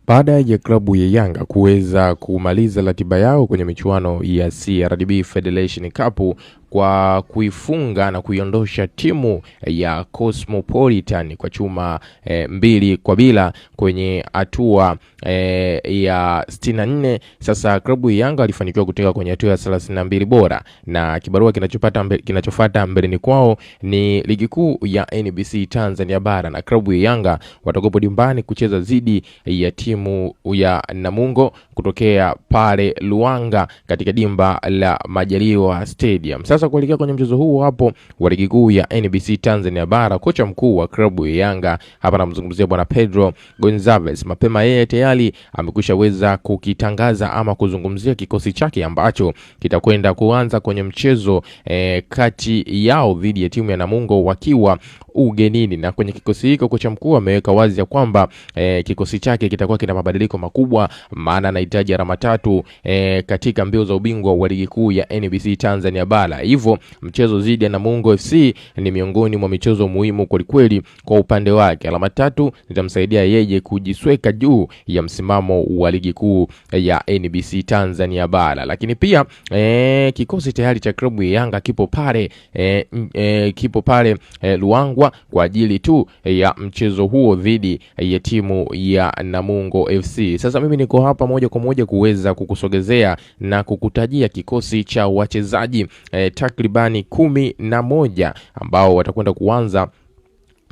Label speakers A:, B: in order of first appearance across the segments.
A: Baada ya klabu ya Yanga kuweza kumaliza ratiba yao kwenye michuano ya CRDB Federation Cup kwa kuifunga na kuiondosha timu ya Cosmopolitan kwa chuma 2-0 kwenye hatua ya 64. Sasa klabu ya Yanga alifanikiwa kutoka kwenye hatua ya 32 bora, na kibarua kinachofuata mbeleni kwao ni ligi kuu ya NBC Tanzania bara, na klabu ya Yanga watakopo dimbani kucheza dhidi ya timu ya Namungo kutokea pale Luanga katika dimba la Majaliwa Stadium. Sasa kuelekea kwenye mchezo huu hapo wa ligi kuu ya NBC Tanzania bara, kocha mkuu wa klabu ya Yanga hapa namzungumzia bwana Pedro Gonzalez, mapema yeye tayari amekushaweza kukitangaza ama kuzungumzia kikosi chake ambacho kitakwenda kuanza kwenye mchezo kati yao dhidi ya timu ya Namungo wakiwa ugenini. Na kwenye kikosi hiko kocha mkuu ameweka wazi ya kwamba kikosi chake kitakuwa kina mabadiliko makubwa, maana anahitaji alama 3 katika mbio za ubingwa wa ligi kuu ya NBC Tanzania bara. Hivyo mchezo dhidi ya Namungo FC ni miongoni mwa michezo muhimu kweli kwa upande wake. Alama 3 zitamsaidia yeye kujisweka juu ya msimamo wa ligi kuu ya NBC Tanzania bara. Lakini pia kikosi tayari cha klabu ya Yanga kipo pale Luangwa kwa ajili tu ya mchezo huo dhidi ya timu ya Namungo FC. Sasa mimi niko hapa moja kwa moja kuweza kukusogezea na kukutajia kikosi cha wachezaji takribani 11 ambao watakwenda kuanza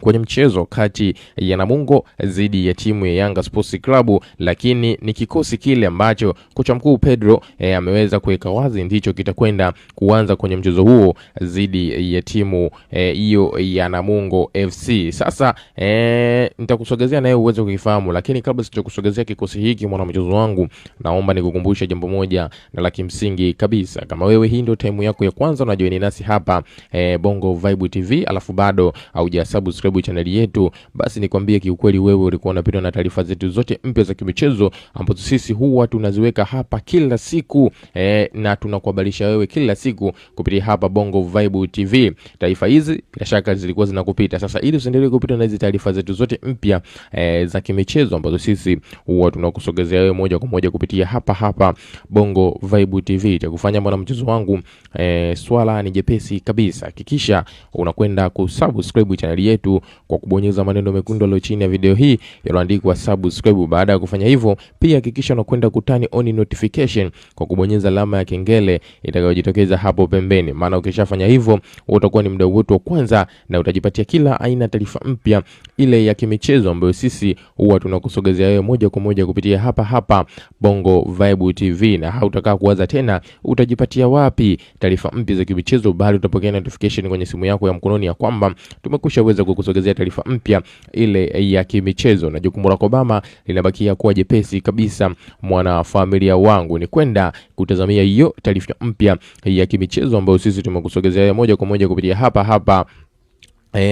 A: kwenye mchezo kati ya Namungo dhidi ya timu ya Yanga Sports Club. Lakini ni kikosi kile ambacho kocha mkuu Pedro ameweza kuweka wazi ndicho kitakwenda kuanza kwenye mchezo huo dhidi ya timu hiyo ya Namungo FC. Sasa nitakusogezea naye uweze kukifahamu, lakini kabla sijakusogezea kikosi hiki mwana mchezo wangu, naomba nikukumbushe jambo moja na la kimsingi kabisa. Kama wewe hii ndio time yako ya kwanza na join nasi hapa Bongo Vibe TV alafu bado haujasubscribe channel yetu, basi nikwambie kiukweli wewe ulikuwa unapita na taarifa zetu zote mpya za kimichezo ambazo sisi huwa tunaziweka hapa kila siku na tunakuhabarisha wewe kila siku kupitia hapa Bongo Vibe TV. Taarifa hizi bila shaka zilikuwa zinakupita. Sasa ili usiendelee kupita na hizi taarifa zetu zote mpya za kimichezo ambazo sisi huwa tunakusogezea wewe moja kwa moja kupitia hapa Bongo Vibe TV, cha kufanya mwana mchezo wangu swala ni jepesi kabisa. Hakikisha unakwenda kusubscribe channel yetu kwa kubonyeza maneno mekundu yaliyo chini ya video hii yaliyoandikwa subscribe. Baada ya kufanya hivyo, pia hakikisha unakwenda kutani on notification kwa kubonyeza alama ya kengele itakayojitokeza hapo pembeni, maana ukishafanya hivyo utakuwa ni mdau wetu wa kwanza na utajipatia kila aina taarifa mpya ile ya kimichezo ambayo sisi huwa tunakusogezea wewe moja kwa moja kupitia hapa Bongo Vibe TV. Na hautakaa kuwaza tena utajipatia wapi taarifa mpya za kimichezo, bali utapokea notification kwenye simu yako ya mkononi ya kwamba tumekushaweza kukusogezea taarifa mpya ile ya kimichezo. Na jukumu lako Obama linabakia kuwa jepesi kabisa mwana familia wangu, ni kwenda kutazamia hiyo taarifa mpya ya kimichezo ambayo sisi tumekusogezea moja kwa moja kupitia hapa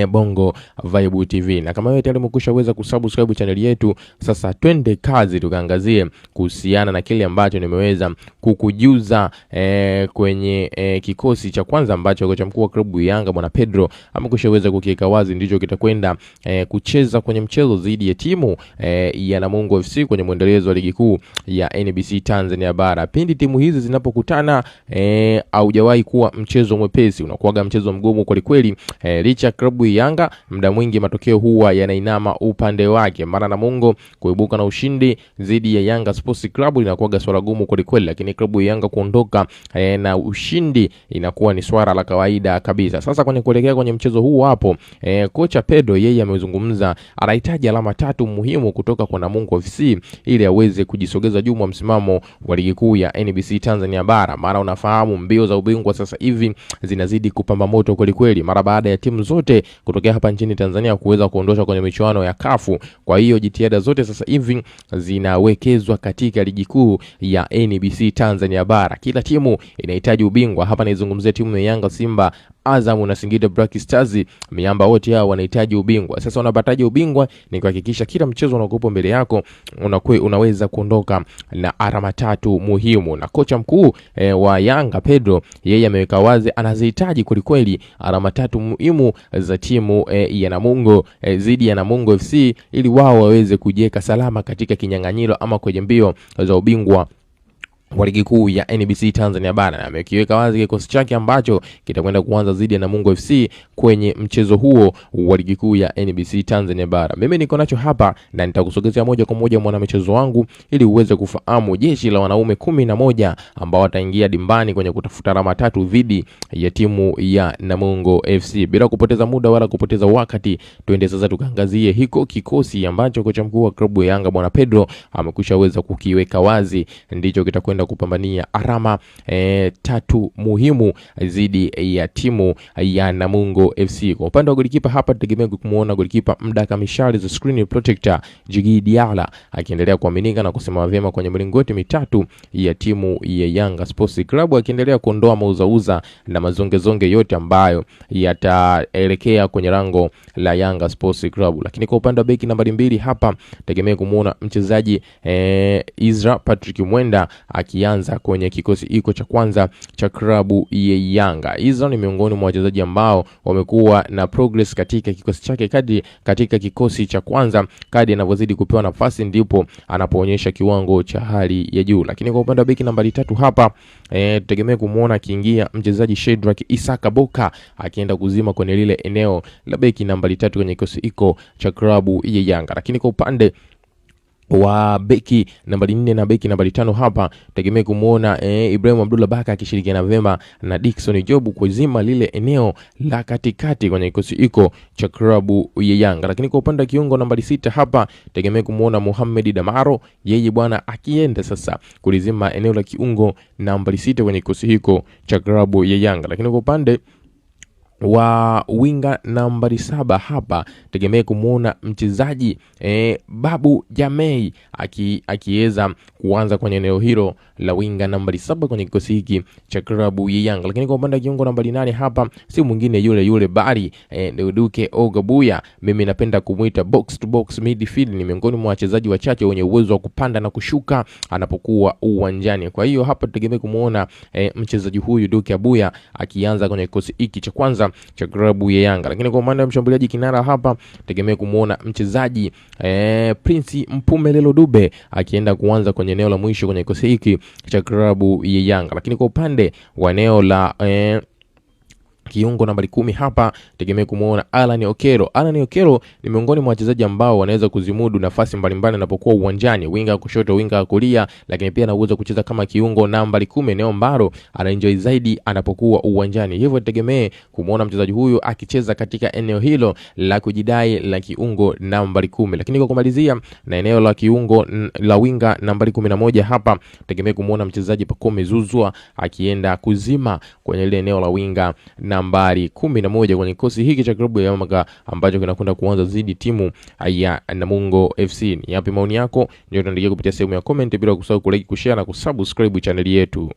A: Bongo Vibe TV. Na kama wewe tayari umekushaweza kusubscribe channel yetu, sasa twende kazi tukaangazie kuhusiana na kile ambacho nimeweza kukujuza kwenye kikosi cha kwanza ambacho kocha mkuu wa klabu ya Yanga bwana Pedro amekushaweza kukiweka wazi ndicho kitakwenda kucheza kwenye mchezo dhidi ya timu ya Namungo FC kwenye muendelezo wa ligi kuu ya NBC Tanzania bara. Pindi timu hizi zinapokutana haujawahi kuwa mchezo mwepesi, unakuwa mchezo mgumu kweli licha klabu Yanga muda mwingi matokeo huwa yanainama upande wake. Mara Namungo kuibuka na ushindi dhidi ya Yanga Sports Club inakuwa swala gumu kweli, lakini klabu ya Yanga kuondoka na ushindi inakuwa ni swala la kawaida kabisa. Sasa kuelekea kwenye mchezo huu hapo kocha Pedro yeye amezungumza anahitaji alama 3 muhimu kutoka kwa Namungo FC ili aweze kujisogeza juu mwa msimamo wa ligi kuu ya NBC Tanzania bara. Mara unafahamu mbio za ubingwa sasa hivi zinazidi kupamba moto kweli mara baada ya timu zote kutokea hapa nchini Tanzania kuweza kuondoshwa kwenye michuano ya kafu. Kwa hiyo jitihada zote sasa hivi zinawekezwa katika ligi kuu ya NBC Tanzania bara. Kila timu inahitaji ubingwa. Hapa naizungumzia timu ya Yanga, Simba, Azam na Singida Black Stars. Miamba wote hao wanahitaji ubingwa. Sasa unapataje ubingwa? Ni kuhakikisha kila mchezo unaokupo mbele yako unaweza kuondoka na alama 3 muhimu. Na kocha mkuu wa Yanga Pedro yeye ameweka wazi anazihitaji kweli alama 3 muhimu za kuicheza timu ya Namungo dhidi ya Namungo FC ili wao waweze kujiweka salama katika kinyang'anyiro ama kwenye mbio za ubingwa wa ligi kuu ya NBC Tanzania Bara, na amekiweka wazi kikosi chake ambacho kitakwenda kuanza dhidi ya Namungo FC kwenye mchezo huo wa ligi kuu ya NBC Tanzania Bara. Mimi niko nacho hapa na nitakusogezea moja kwa moja mwana michezo wangu ili uweze kufahamu jeshi la wanaume 11 ambao wataingia dimbani kwenye kutafuta alama 3 dhidi ya timu ya Namungo FC. Bila kupoteza muda wala kupoteza wakati, twende sasa tukaangazie hiko kikosi ambacho kocha mkuu wa klabu ya Yanga Bwana Pedro amekushaweza kukiweka wazi, ndicho kitakwenda kupambania alama 3 muhimu dhidi ya timu ya Namungo FC. Kwa upande wa golikipa hapa tutegemea kumuona golikipa Mdaka Mishale the screen protector Djigui Diarra akiendelea kuaminika na kusimama vyema kwenye mlingoti mitatu ya timu ya Yanga Sports Club, akiendelea kuondoa mauzauza na mazongezonge yote ambayo yataelekea kwenye rango la Yanga Sports Club. Lakini kwa upande wa beki nambari 2 hapa tegemea kumuona mchezaji Izra Patrick Mwenda akianza kwenye kikosi iko cha kwanza cha klabu ya Yanga. Izra ni miongoni mwa wachezaji ambao wamekuwa na progress katika kikosi chake katika kikosi cha kwanza. Kadi anavyozidi kupewa nafasi ndipo anapoonyesha kiwango cha hali ya juu. Lakini kwa upande wa beki nambari 3 hapa tutegemea kumuona akiingia mchezaji Shedrack Isaka Boka akienda kuzima kwenye lile eneo la beki nambari 3 kwenye kikosi iko cha klabu ya Yanga. Lakini kwa upande wa beki nambari 4 na beki nambari 5 hapa tegemea kumuona Ibrahim Abdullah Baka akishirikiana vema na Dickson Job kuzima lile eneo la katikati kwenye kikosi iko cha klabu ya Yanga. Lakini kwa upande wa kiungo nambari 6 hapa tegemea kumuona Mohamed Damaro, yeye bwana akienda sasa kulizima eneo la kiungo nambari 6 kwenye kikosi hiko cha klabu ya Yanga. Lakini kwa upande wa winga nambari 7 hapa tegemea kumuona mchezaji Babu Jamei akiweza kuanza kwenye eneo hilo la winga nambari 7 kwenye kikosi hiki cha klabu ya Yanga. Lakini kwa upande wa kiungo nambari 8 hapa si mwingine yule bali Duke Ogabuya, mimi napenda kumuita box to box midfield, ni miongoni mwa wachezaji wachache wenye uwezo wa kupanda na kushuka anapokuwa uwanjani. Kwa hiyo hapa tegemea kumuona mchezaji huyu Duke Ogabuya akianza kwenye kikosi hiki cha kwanza cha klabu ya Yanga. Lakini kwa upande wa mshambuliaji kinara hapa tegemea kumuona mchezaji Prince Mpumelelo Dube akienda kuanza kwenye eneo la mwisho kwenye kikosi hiki cha klabu ya Yanga. Lakini kwa upande wa eneo la kiungo nambari 10 hapa tegemea kumuona Alan Okero. Alan Okero ni miongoni mwa wachezaji ambao wanaweza kuzimudu nafasi mbalimbali anapokuwa uwanjani, winga kushoto, winga kulia, lakini pia anaweza kucheza kama kiungo nambari 10, eneo ambalo anaenjoy zaidi anapokuwa uwanjani. Hivyo tegemea kumuona mchezaji huyu akicheza katika eneo hilo la kujidai la kiungo nambari 10. Lakini kwa kumalizia na eneo la kiungo la winga nambari 11 hapa tegemea kumuona mchezaji Pacome Zouzoua akienda kuzima kwenye ile eneo la winga nambari 11 kwenye kikosi hiki cha klabu ya Yanga ambacho kinakwenda kuanza dhidi timu ya Namungo FC. Ni yapi maoni yako? Ndio tuandikie kupitia sehemu ya comment, bila kusahau kulike, kushare na kusubscribe channel yetu.